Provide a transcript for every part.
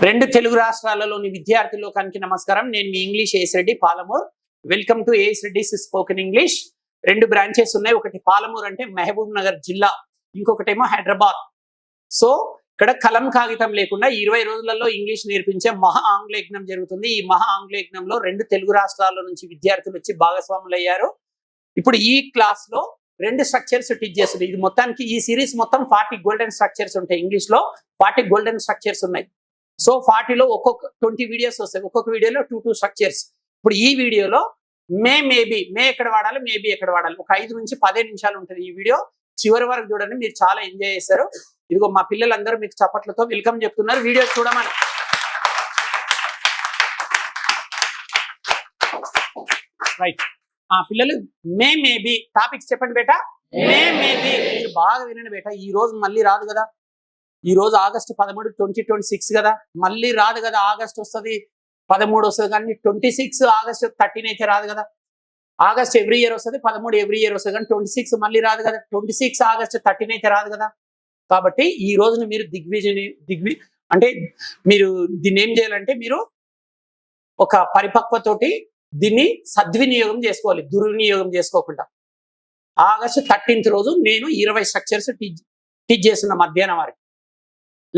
రెండు తెలుగు రాష్ట్రాలలోని విద్యార్థి లోకానికి నమస్కారం. నేను మీ English AS Reddy Palamur. Welcome to AS Reddy's spoken English. రెండు బ్రాంచెస్ ఉన్నాయి. ఒకటి పాలమూర్ అంటే మహబూబ్ నగర్ జిల్లా, ఇంకొకటేమో హైదరాబాద్. సో ఇక్కడ కలం కాగితం లేకుండా 20 రోజులలో ఇంగ్లీష్ నేర్పించే మహా ఆంగ్ల యజ్ఞం జరుగుతుంది. ఈ మహా ఆంగ్ల యజ్ఞంలో రెండు తెలుగు రాష్ట్రాల నుంచి విద్యార్థులు వచ్చి భాగస్వాములు అయ్యారు. ఇప్పుడు ఈ క్లాస్ లో రెండు స్ట్రక్చర్స్ టీచ్ చేస్తుంది. ఇది మొత్తానికి ఈ సిరీస్ మొత్తం 40 గోల్డెన్ స్ట్రక్చర్స్ ఉంటాయి. ఇంగ్లీష్ లో 40 గోల్డెన్ స్ట్రక్చర్స్ ఉన్నాయి. సో 40లో ఒక్కొక్క 20 వీడియోస్ వస్తాయి. ఒక్కొక్క వీడియోలో 2 స్ట్రక్చర్స్. ఇప్పుడు ఈ వీడియోలో మేబీ ఎక్కడ వాడాలి, మేబీ ఎక్కడ వాడాలి, ఒక 5 నుంచి 15 నిమిషాలు ఉంటుంది ఈ వీడియో. చివరి వరకు చూడండి, మీరు చాలా ఎంజాయ్ చేస్తారు. ఇదిగో మా పిల్లలందరూ మీకు చప్పట్లతో వెల్కమ్ చెప్తున్నారు. వీడియో చూడమని. రైట్, పిల్లలు మేబీ టాపిక్స్ చెప్పండి బేటా. మేబీ మీరు బాగా వినండి బేటా. ఈ రోజు మళ్ళీ రాదు కదా. ఈ రోజు ఆగస్టు 13, 2026 కదా. మళ్ళీ రాదు కదా. ఆగస్ట్ వస్తుంది, 13 వస్తుంది, కానీ 26 ఆగస్ట్ 13 అయితే రాదు కదా. ఆగస్ట్ ఎవ్రీ ఇయర్ వస్తుంది, 13 ఎవ్రీ ఇయర్ వస్తుంది, కానీ 26 మళ్ళీ రాదు కదా. 26 ఆగస్ట్ 13 అయితే రాదు కదా. కాబట్టి ఈ రోజుని మీరు అంటే మీరు దీన్ని ఏం చేయాలంటే, మీరు ఒక పరిపక్వతోటి దీన్ని సద్వినియోగం చేసుకోవాలి, దుర్వినియోగం చేసుకోకుండా. ఆగస్టు 13th రోజు నేను 20 స్ట్రక్చర్స్ టీచ్ చేస్తున్న మధ్యాహ్నం వారికి.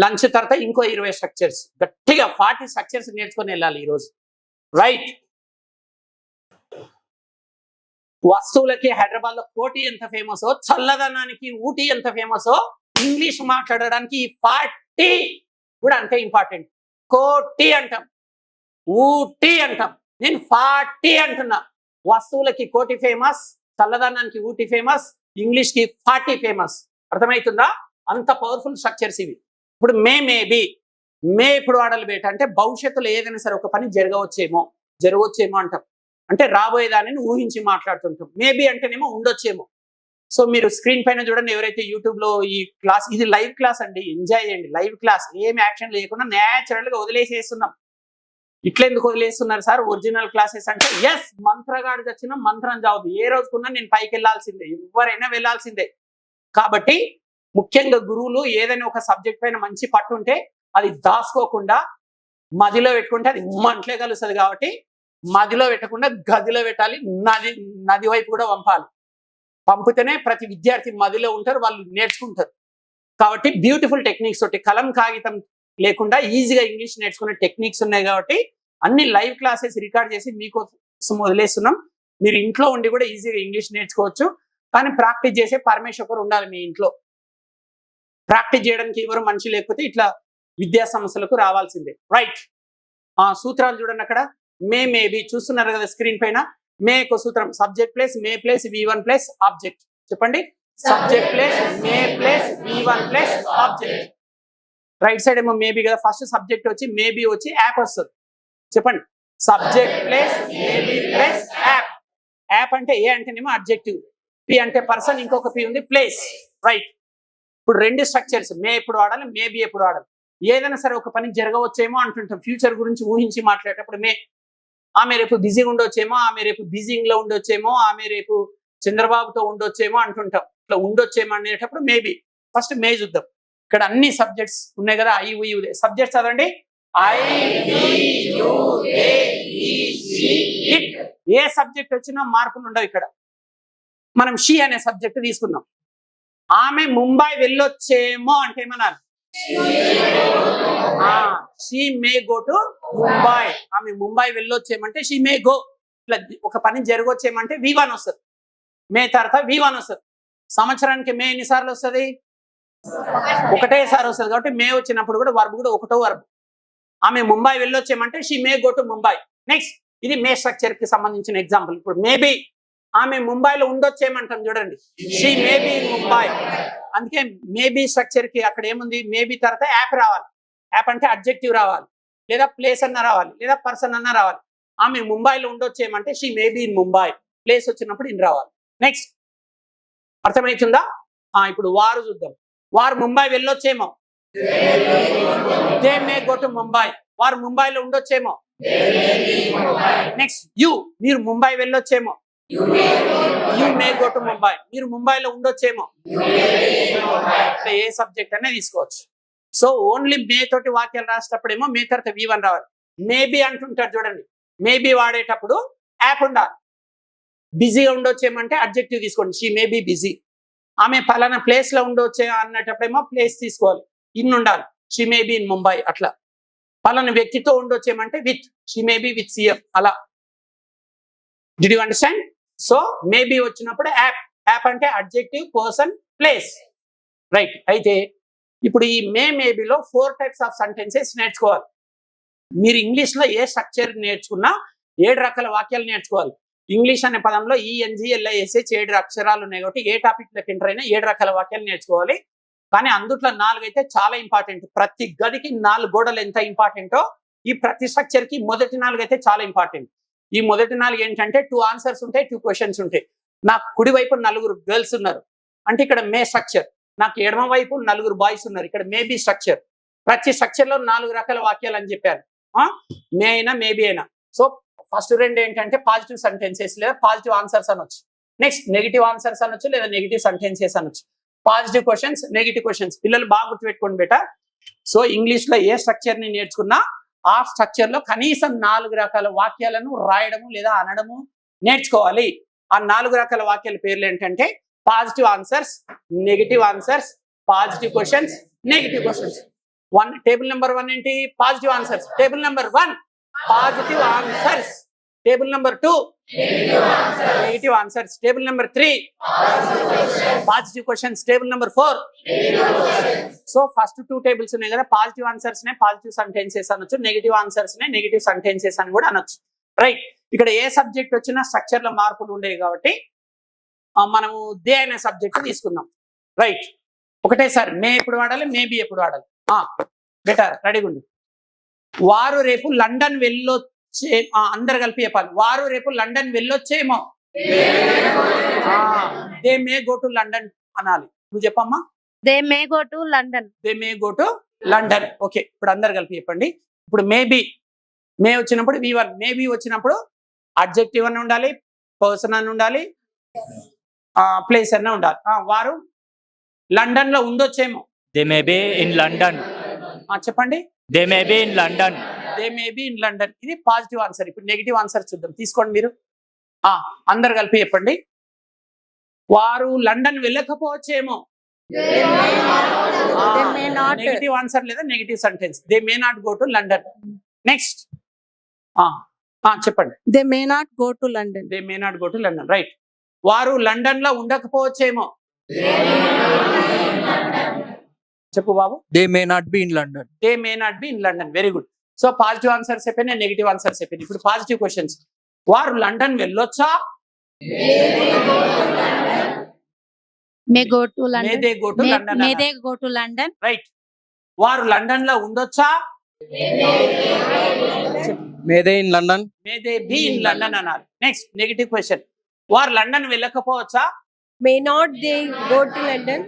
లంచ్ తర్వాత ఇంకో 20 స్ట్రక్చర్స్, గట్టిగా 40 స్ట్రక్చర్స్ నేర్చుకొని వెళ్ళాలి ఈరోజు. రైట్, వస్తువులకి హైదరాబాద్ లో కోటి ఎంత ఫేమసో, చల్లదనానికి ఊటీ ఎంత ఫేమసో, ఇంగ్లీష్ మాట్లాడడానికి 40 కూడా అంతే ఇంపార్టెంట్. కోటి అంటాం, ఊటీ అంటాం, నేను 40 అంటున్నా. వస్తువులకి కోటి ఫేమస్, చల్లదనానికి ఊటీ ఫేమస్, ఇంగ్లీష్ కి 40 ఫేమస్. అర్థమవుతుందా? అంత పవర్ఫుల్ స్ట్రక్చర్స్ ఇవి. ఇప్పుడు మేబీ ఎప్పుడు వాడాలి బేట అంటే, భవిష్యత్తులో ఏదైనా సరే ఒక పని జరగవచ్చేమో అంటాం. అంటే రాబోయేదాన్ని ఊహించి మాట్లాడుతుంటాం. మేబీ అంటేనేమో ఉండొచ్చేమో. సో మీరు స్క్రీన్ పైన చూడండి, ఎవరైతే యూట్యూబ్ లో ఈ క్లాస్, ఇది లైవ్ క్లాస్ అండి, ఎంజాయ్ చేయండి. లైవ్ క్లాస్, ఏం యాక్షన్ లేకుండా న్యాచురల్ గా వదిలేసేస్తున్నాం. ఇట్లా ఎందుకు వదిలేస్తున్నారు సార్ ఒరిజినల్ క్లాసెస్ అంటే? ఎస్, మంత్రగాడు వచ్చిన మంత్రం చావదు. ఏ రోజుకున్నా నేను పైకి వెళ్ళాల్సిందే, ఎవరైనా వెళ్ళాల్సిందే. కాబట్టి ముఖ్యంగా గురువులు ఏదైనా ఒక సబ్జెక్ట్ పైన మంచి పట్టు ఉంటే అది దాచుకోకుండా మదిలో పెట్టుకుంటే అది మంటలే కలుస్తుంది. కాబట్టి మదిలో పెట్టకుండా గదిలో పెట్టాలి, నది వైపు కూడా పంపాలి. పంపితేనే ప్రతి విద్యార్థి మదిలో ఉంటారు, వాళ్ళు నేర్చుకుంటారు. కాబట్టి బ్యూటిఫుల్ టెక్నిక్స్ తోటి, కలం కాగితం లేకుండా ఈజీగా ఇంగ్లీష్ నేర్చుకునే టెక్నిక్స్ ఉన్నాయి. కాబట్టి అన్ని లైవ్ క్లాసెస్ రికార్డ్ చేసి మీకోసం వదిలేస్తున్నాం. మీరు ఇంట్లో ఉండి కూడా ఈజీగా ఇంగ్లీష్ నేర్చుకోవచ్చు. కానీ ప్రాక్టీస్ చేసే పరమేశ్వర్ ఒకరు ఉండాలి మీ ఇంట్లో. ప్రాక్టీస్ చేయడానికి ఎవరు మనిషి లేకపోతే ఇట్లా విద్యా సంస్థలకు రావాల్సిందే. రైట్, సూత్రాలు చూడండి అక్కడ. మేబీ చూస్తున్నారు కదా స్క్రీన్ పైన. మేకు సూత్రం subject plus may plus V1 plus object. చెప్పండి, subject plus may plus V1 plus object. Right side ఏమో మేబీ కదా. ఫస్ట్ సబ్జెక్ట్ వచ్చి మేబీ వచ్చి యాప్ వస్తుంది. చెప్పండి, subject plus maybe plus AP. App అంటే ఏ అంటేనేమో అడ్జెక్టివ్, పి అంటే పర్సన్, ఇంకొక పి ఉంది ప్లేస్. రైట్, ఇప్పుడు రెండు స్ట్రక్చర్స్, మే ఎప్పుడు వాడాలి, మేబీ ఎప్పుడు వాడాలి. ఏదైనా సరే ఒక పని జరగవచ్చేమో అంటుంటాం. ఫ్యూచర్ గురించి ఊహించి మాట్లాడేటప్పుడు ఆమె రేపు బిజీగా ఉండొచ్చేమో, ఆమె రేపు బిజీంగ్ లో ఉండొచ్చేమో, ఆమె రేపు చంద్రబాబుతో ఉండొచ్చేమో అంటుంటాం. ఇట్లా ఉండొచ్చేమో అనేటప్పుడు మేబీ. ఫస్ట్ మే చూద్దాం. ఇక్కడ అన్ని సబ్జెక్ట్స్ ఉన్నాయి కదా. సబ్జెక్ట్స్ చదవండి. ఏ సబ్జెక్ట్ వచ్చినా మార్పులు ఉండవు. ఇక్కడ మనం షీ అనే సబ్జెక్ట్ తీసుకుందాం. ఆమె ముంబై వెళ్ళొచ్చేమో అంటే ఏమన్నారు? She may go to Mumbai. ఆమె ముంబై వెళ్ళొచ్చేమంటే షీ మే గో. ఇట్లా ఒక పని జరగొచ్చేమంటే V1 వస్తుంది. మే తర్వాత V1 వస్తుంది. సంవత్సరానికి మే ఎన్నిసార్లు వస్తుంది? ఒకటేసారి వస్తుంది. కాబట్టి మే వచ్చినప్పుడు కూడా వర్బ్ కూడా ఒకటో వర్బ్. ఆమె ముంబై వెళ్ళొచ్చేమంటే she may go to Mumbai. Next, ఇది మే స్ట్రక్చర్ కి సంబంధించిన ఎగ్జాంపుల్. ఇప్పుడు మేబీ ఆమె ముంబైలో ఉండొచ్చేమంటాం చూడండి, షీ మేబీ ఇన్ ముంబై. అందుకే మేబీ స్ట్రక్చర్ కి అక్కడ ఏముంది, మేబీ తర్వాత యాప్ రావాలి. యాప్ అంటే అడ్జెక్టివ్ రావాలి, లేదా ప్లేస్ అన్న రావాలి, లేదా పర్సన్ అన్న రావాలి. ఆమె ముంబైలో ఉండొచ్చేమంటే she may be in Mumbai. Place వచ్చినప్పుడు ఇన్ రావాలి. నెక్స్ట్, అర్థమవుతుందా? ఇప్పుడు వారు చూద్దాం. వారు ముంబై వెళ్ళొచ్చేమో, they may go to Mumbai. వారు ముంబైలో ఉండొచ్చేమో. నెక్స్ట్, మీరు ముంబై వెళ్ళొచ్చేమో, you may go to Mumbai. మీరు ముంబైలో ఉండొచ్చేమో. ఏ సబ్జెక్ట్ అనే తీసుకోవచ్చు. సో ఓన్లీ మే తోటి వాక్యాలు రాసేటప్పుడేమో మే తర్వాత V1 రావాలి. మేబీ అంటుంటారు చూడండి, మేబీ వాడేటప్పుడు యాప్ ఉండాలి. బిజీగా ఉండొచ్చేమంటే అడ్జెక్టివ్ తీసుకోండి, షీ మే బీ బిజీ. ఆమె పలానా ప్లేస్ లో ఉండొచ్చే అన్నటప్పుడేమో ప్లేస్ తీసుకోవాలి, ఇన్ ఉండాలి, she may be in Mumbai. అట్లా పలానా వ్యక్తితో ఉండొచ్చేమంటే with, she may be with CM. అలా did you understand? So may be వచ్చినప్పుడు యాప్, యాప్ అంటే అడ్జెక్టివ్, పర్సన్, ప్లేస్. రైట్. అయితే ఇప్పుడు ఈ మేబీలో 4 టైప్స్ ఆఫ్ సెంటెన్సెస్ నేర్చుకోవాలి. మీరు ఇంగ్లీష్ లో ఏ స్ట్రక్చర్ నేర్చుకున్నా 7 రకాల వాక్యాలు నేర్చుకోవాలి. ఇంగ్లీష్ అనే పదంలో ENGLISH 7 అక్షరాలు ఉన్నాయి కాబట్టి ఏ టాపిక్ లోకి ఎంటర్ అయినా 7 రకాల వాక్యాలు నేర్చుకోవాలి. కానీ అందుట్లో 4 అయితే చాలా ఇంపార్టెంట్. ప్రతి గదికి 4 గోడలు ఎంత ఇంపార్టెంటో ఈ ప్రతి స్ట్రక్చర్ కి మొదటి 4 అయితే చాలా ఇంపార్టెంట్. ఈ మొదటి 4 ఏంటంటే 2 ఆన్సర్స్ ఉంటాయి, 2 క్వశ్చన్స్ ఉంటాయి. నాకు కుడి వైపు 4 గర్ల్స్ ఉన్నారు అంటే ఇక్కడ మే స్ట్రక్చర్. నాకు ఎడమ వైపు 4 బాయ్స్ ఉన్నారు, ఇక్కడ మేబీ స్ట్రక్చర్. ప్రతి స్ట్రక్చర్ లో 4 రకాల వాక్యాలు అని చెప్పాను. మే అయినా మేబీ అయినా. సో ఫస్ట్ 2 ఏంటంటే పాజిటివ్ సెంటెన్సెస్ లేదా పాజిటివ్ ఆన్సర్స్ అనొచ్చు. నెక్స్ట్ నెగిటివ్ ఆన్సర్స్ అనొచ్చు లేదా నెగిటివ్ సెంటెన్సెస్ అనొచ్చు. Positive questions, negative questions. పిల్లలు బాగా గుర్తుపెట్టుకోండి బేటా. సో ఇంగ్లీష్ లో ఏ స్ట్రక్చర్ ని నేర్చుకున్నా ఆ స్ట్రక్చర్ లో కనీసం 4 రకాల వాక్యాలను రాయడము లేదా అనడము నేర్చుకోవాలి. ఆ 4 రకాల వాక్యాల పేర్లు ఏంటంటే positive answers, negative answers, positive questions, negative questions. Table number 1 ఏంటి? Positive answers. Table number 1 positive answers. Table number 2 negative answers. Table number 3 positive questions. Table number 4. So first 2 tables ఉన్నాయి కదా, పాజిటివ్ ఆన్సర్స్ నే positive sentences అనొచ్చు, negative answers నే negative sentences అని కూడా అనొచ్చు. Right. ఇక్కడ ఏ సబ్జెక్ట్ వచ్చినా స్ట్రక్చర్ లో మార్పులు ఉండేవి కాబట్టి మనము దే అనే సబ్జెక్ట్ తీసుకుందాం. రైట్. ఒకటేసారి మే ఎప్పుడు వాడాలి, మేబీ ఎప్పుడు వాడాలి? బెటర్, రెడీగా ఉండు. వారు రేపు లండన్ వెళ్ళొచ్చే, అందరు కలిపి చెప్పాలి. వారు రేపు లండన్ వెళ్ళొచ్చేమో. They may go to London అనాలి. నువ్వు చెప్పమ్మా. They may go to London. They may go to London. Okay, ఇప్పుడు అందరు కలిపి చెప్పండి. ఇప్పుడు మేబీ, మే వచ్చినప్పుడు V1, మేబీ వచ్చినప్పుడు అడ్జెక్టివ్ అని ఉండాలి, పర్సన్ అని ఉండాలి, ప్లేస్ అన్న ఉండాలి. వారు లండన్ లో ఉండొచ్చేమో. They may be in London. చెప్పండి. They may be in London. They may be in London. ఇది పాజిటివ్ ఆన్సర్. ఇప్పుడు నెగిటివ్ ఆన్సర్ చూద్దాం. తీసుకోండి మీరు. అందరు కలిపి చెప్పండి. వారు లండన్ వెళ్ళకపోవచ్చేమో. నెగిటివ్ ఆన్సర్ లేదా negative sentence. They may not go to London. Next చెప్పండి. They may not go to London. They may not go to London. Right. వారు లండన్ లో ఉండకపోవచ్చేమో. చెప్పు బాబు. They may not be in London. They may not be in London. Very good. So positive answers అయిపోయినాయి, negative answers అయిపోయినాయి. ఇప్పుడు positive questions. వారు London వెళ్ళొచ్చా? May go to may London. They go to London. May they go to London. Right. వారు London లో ఉండొచ్చా? May they in London? May they be in London అన్నారు. Next negative question. వారు London వెళ్ళకపోవచ్చా? May not they go to London?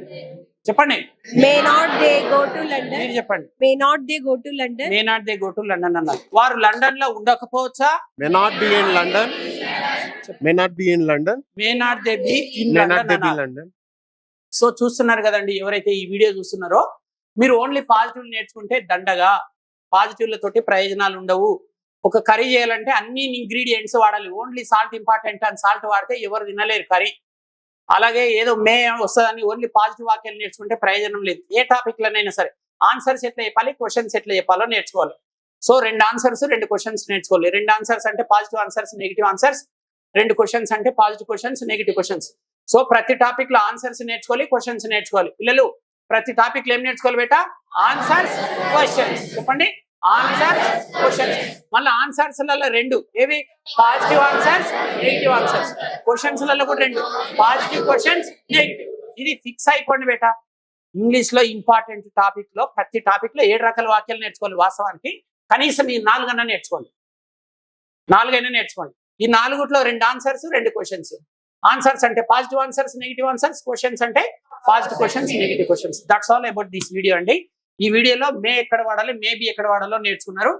చెప్పండి. May not they go to London? మీరు చెప్పండి. May not they go to London? May not they go to London అన్నారు. వారు London లో ఉండకపోవచ్చా? May not be in London. May not be in London. May not they be in May not London they be in అన్నారు. London. So చూస్తున్నారు కదండి, ఎవరైతే ఈ video చూస్తున్నారో మీరు ఓన్లీ పాజిటివ్ నేర్చుకుంటే దండగా. పాజిటివ్ల తోటి ప్రయోజనాలు ఉండవు. ఒక కర్రీ చేయాలంటే అన్ని ఇంగ్రీడియంట్స్ వాడాలి. ఓన్లీ సాల్ట్ ఇంపార్టెంట్ అని సాల్ట్ వాడితే ఎవరు తినలేరు కర్రీ. అలాగే ఏదో మే వస్తుందని ఓన్లీ పాజిటివ్ వాక్యాలు నేర్చుకుంటే ప్రయోజనం లేదు. ఏ టాపిక్ లోనైనా సరే ఆన్సర్స్ ఎట్లా చెప్పాలి, క్వశ్చన్స్ ఎట్లా చెప్పాలో నేర్చుకోవాలి. సో 2 ఆన్సర్స్ 2 క్వశ్చన్స్ నేర్చుకోవాలి. 2 ఆన్సర్స్ అంటే positive answers, negative answers. 2 questions అంటే positive questions, negative questions. So ప్రతి టాపిక్ లో ఆన్సర్స్ నేర్చుకోవాలి, క్వశ్చన్స్ నేర్చుకోవాలి. పిల్లలు ప్రతి టాపిక్ లో ఏం నేర్చుకోవాలి బేటా? Answers, questions. చెప్పండి. Answers, questions. మళ్ళీ ఆన్సర్స్ లలో 2 ఏవి? Positive answers, negative answers. Questions లలో కూడా 2 పాజిటివ్ క్వశ్చన్స్, నెగిటివ్. ఇది ఫిక్స్ అయిపోండి బేటా. ఇంగ్లీష్ లో ఇంపార్టెంట్ టాపిక్ లో ప్రతి టాపిక్ లో 7 రకాల వాక్యాలు నేర్చుకోవాలి. వాస్తవానికి కనీసం ఈ 4 అన్నా నేర్చుకోండి. 4 అయినా నేర్చుకోండి. ఈ 4లో 2 ఆన్సర్స్, 2 క్వశ్చన్స్. ఆన్సర్స్ అంటే positive answers, negative answers. Questions అంటే positive questions, negative questions. That's all about this video అండి. ఈ వీడియోలో మే ఎక్కడ వాడాలి, మేబీ ఎక్కడ వాడాలో నేర్చుకున్నారు.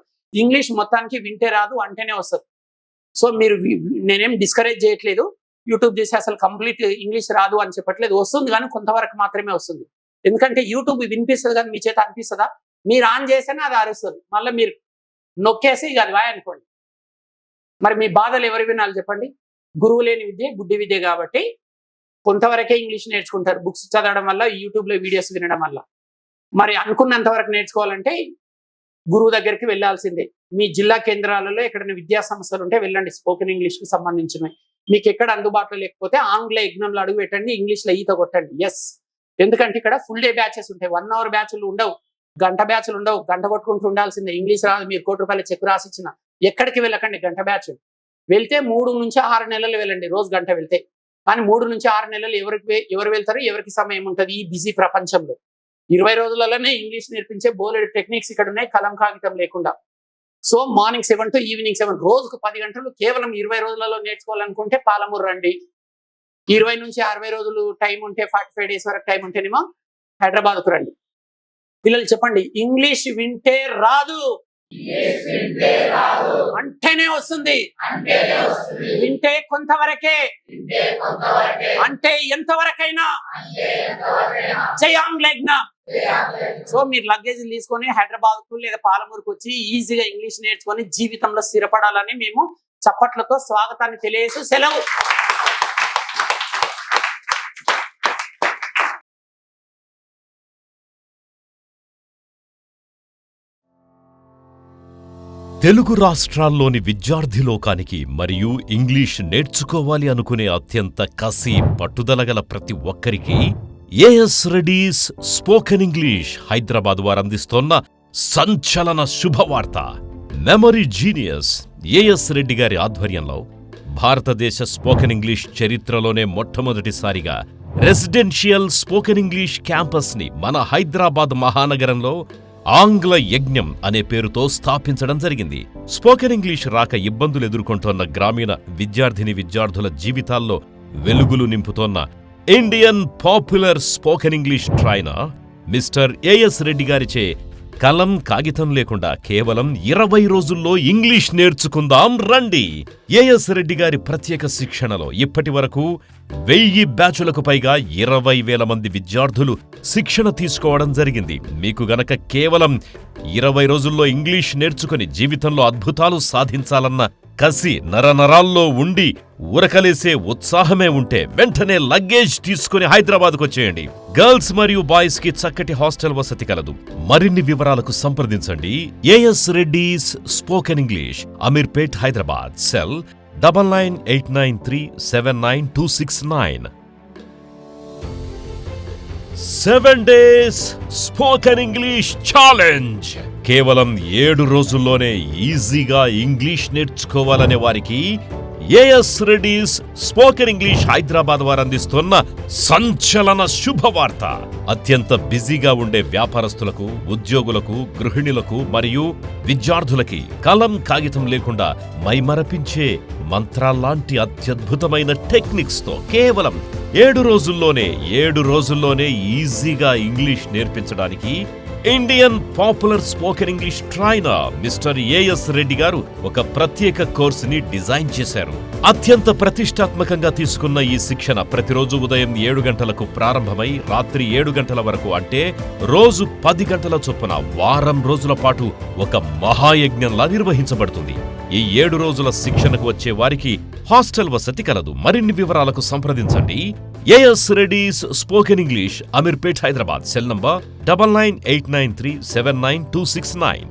ఇంగ్లీష్ మొత్తానికి వింటే రాదు, అంటేనే వస్తుంది. సో మీరు, నేనేం డిస్కరేజ్ చేయట్లేదు. యూట్యూబ్ చేసి అసలు కంప్లీట్ ఇంగ్లీష్ రాదు అని చెప్పట్లేదు. వస్తుంది కానీ కొంతవరకు మాత్రమే వస్తుంది. ఎందుకంటే యూట్యూబ్ వినిపిస్తుంది కానీ మీ చేత అనిపిస్తుందా? మీరు ఆన్ చేస్తేనే అది అరుస్తుంది, మళ్ళీ మీరు నొక్కేసి ఇక అది వాయ్ అనుకోండి. మరి మీ బాధలు ఎవరు వినాలి చెప్పండి? గురువు లేని విద్య గుడ్డి విద్య కాబట్టి కొంతవరకే ఇంగ్లీష్ నేర్చుకుంటారు బుక్స్ చదవడం వల్ల, యూట్యూబ్లో వీడియోస్ వినడం వల్ల. మరి అనుకున్నంత వరకు నేర్చుకోవాలంటే గురువు దగ్గరికి వెళ్ళాల్సిందే. మీ జిల్లా కేంద్రాలలో ఎక్కడైనా విద్యా సంస్థలు ఉంటే వెళ్ళండి, స్పోకెన్ ఇంగ్లీష్కి సంబంధించినవి. మీకు ఎక్కడ అందుబాటులో లేకపోతే ఆంగ్ల యజ్ఞంలో అడుగు పెట్టండి, ఇంగ్లీష్లో ఈత కొట్టండి. ఎస్, ఎందుకంటే ఇక్కడ ఫుల్ డే బ్యాచెస్ ఉంటాయి, 1 hour బ్యాచ్లు ఉండవు, గంట బ్యాచ్లు ఉండవు. గంట కొట్టుకుంటూ ఉండాల్సిందే. ఇంగ్లీష్ రాదు, మీరు ₹1 చెక్ రాసిచ్చిన ఎక్కడికి వెళ్ళకండి. గంట బ్యాచ్ వెళ్తే 3 నుంచి 6 నెలలు వెళ్ళండి, రోజు గంట వెళ్తే. కానీ 3 నుంచి 6 నెలలు ఎవరు వెళ్తారు, ఎవరికి సమయం ఉంటుంది ఈ బిజీ ప్రపంచంలో? 20 రోజులలోనే ఇంగ్లీష్ నేర్పించే బోలెడు టెక్నిక్స్ ఇక్కడ ఉన్నాయి, కలం కాగితం లేకుండా. సో మార్నింగ్ 7 to ఈవినింగ్ 7, రోజుకు 10 గంటలు కేవలం 20 రోజులలో నేర్చుకోవాలనుకుంటే పాలమూరు రండి. 20 నుంచి 60 రోజులు టైం ఉంటే, 45 days వరకు టైం ఉంటేనేమో హైదరాబాద్కు రండి. పిల్లలు చెప్పండి, ఇంగ్లీష్ వింటే రాదు, అంటేనే వస్తుంది. వింటే కొంతవరకే, అంటే ఎంతవరకైనా. జై ఆంగ్లజ్ఞ. సో మీరు లగేజ్ తీసుకొని హైదరాబాద్కు లేదా పాలమూరుకు వచ్చి ఈజీగా ఇంగ్లీష్ నేర్చుకొని జీవితంలో స్థిరపడాలని మేము చప్పట్లతో స్వాగతాన్ని తెలియజేస్తూ సెలవు. తెలుగు రాష్ట్రాల్లోని విద్యార్థి లోకానికి మరియు ఇంగ్లీష్ నేర్చుకోవాలి అనుకునే అత్యంత కసి పట్టుదల గల ప్రతి ఒక్కరికి AS Reddy's spoken English Hyderabad వారు అందిస్తోన్న సంచలన శుభవార్త. మెమరీ జీనియస్ ఏఎస్ రెడ్డి గారి ఆధ్వర్యంలో భారతదేశ స్పోకెన్ ఇంగ్లీష్ చరిత్రలోనే మొట్టమొదటిసారిగా రెసిడెన్షియల్ స్పోకెన్ ఇంగ్లీష్ క్యాంపస్ని మన హైదరాబాద్ మహానగరంలో ఆంగ్ల యజ్ఞం అనే పేరుతో స్థాపించడం జరిగింది. స్పోకెన్ ఇంగ్లీష్ రాక ఇబ్బందులు ఎదుర్కొంటోన్న గ్రామీణ విద్యార్థుల జీవితాల్లో వెలుగులు నింపుతోన్న Indian popular spoken English trainer mister AS Reddy గారిచే కలం కాగితం లేకుండా కేవలం 20 రోజుల్లో ఇంగ్లీష్ నేర్చుకుందాం రండి. ఏఎస్ రెడ్డి గారి ప్రత్యేక శిక్షణలో ఇప్పటి వరకు 1000 బ్యాచులకు పైగా 20,000 మంది విద్యార్థులు శిక్షణ తీసుకోవడం జరిగింది. మీకు గనక కేవలం 20 రోజుల్లో ఇంగ్లీష్ నేర్చుకుని జీవితంలో అద్భుతాలు సాధించాలన్న కసి నరనరాల్లో ఉండి ఉరకలేసే ఉత్సాహమే ఉంటే వెంటనే లగేజ్ తీసుకుని హైదరాబాద్కు వచ్చేయండి. గర్ల్స్ మరియు బాయ్స్ కి చక్కటి హాస్టల్ వసతి కలదు. మరిన్ని వివరాలకు సంప్రదించండి. AS Reddy's spoken English, Ameerpet, Hyderabad. Cell 9989379269. 7 days spoken English challenge. కేవలం 7 రోజుల్లోనే ఈజీగా ఇంగ్లీష్ నేర్చుకోవాలనే వారికి AS Reddy's spoken English Hyderabad వారు అందిస్తున్న సంచలన శుభవార్త. అత్యంత బిజీగా ఉండే వ్యాపారస్తులకు, ఉద్యోగులకు, గృహిణులకు మరియు విద్యార్థులకి కలం కాగితం లేకుండా మైమరపించే మంత్రాల్లాంటి అత్యద్భుతమైన టెక్నిక్స్ తో కేవలం 7 రోజుల్లోనే ఈజీగా ఇంగ్లీష్ నేర్పించడానికి Indian popular spoken English trainer mister AS Reddy garu ఒక ప్రత్యేక కోర్సుని డిజైన్ చేశారు. అత్యంత ప్రతిష్టాత్మకంగా తీసుకున్న ఈ శిక్షణ ప్రతిరోజు ఉదయం 7 గంటలకు ప్రారంభమై రాత్రి 7 గంటల వరకు, అంటే రోజు 10 గంటల చొప్పున వారం రోజుల పాటు ఒక మహాయజ్ఞంలా నిర్వహించబడుతుంది. ఈ 7 రోజుల శిక్షణకు వచ్చే వారికి హాస్టల్ వసతి కలదు. మరిన్ని వివరాలకు సంప్రదించండి. AS Reddy's spoken English, Ameerpet, Hyderabad. Cell number 9989379269.